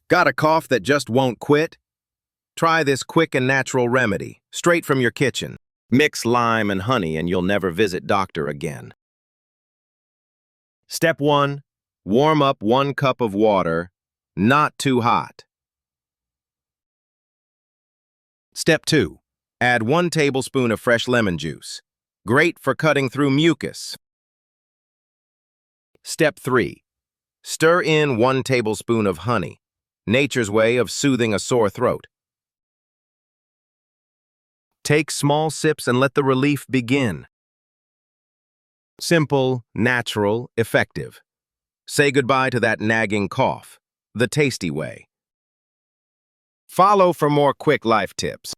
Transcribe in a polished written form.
Got a cough that just won't quit? Try this quick and natural remedy, straight from your kitchen. Mix lime and honey and you'll never visit doctor again. Step 1. Warm up 1 cup of water, not too hot. Step 2. Add 1 tablespoon of fresh lemon juice. Great for cutting through mucus. Step 3. Stir in 1 tablespoon of honey, nature's way of soothing a sore throat. Take small sips and let the relief begin. Simple, natural, effective. Say goodbye to that nagging cough, the tasty way. Follow for more quick life tips.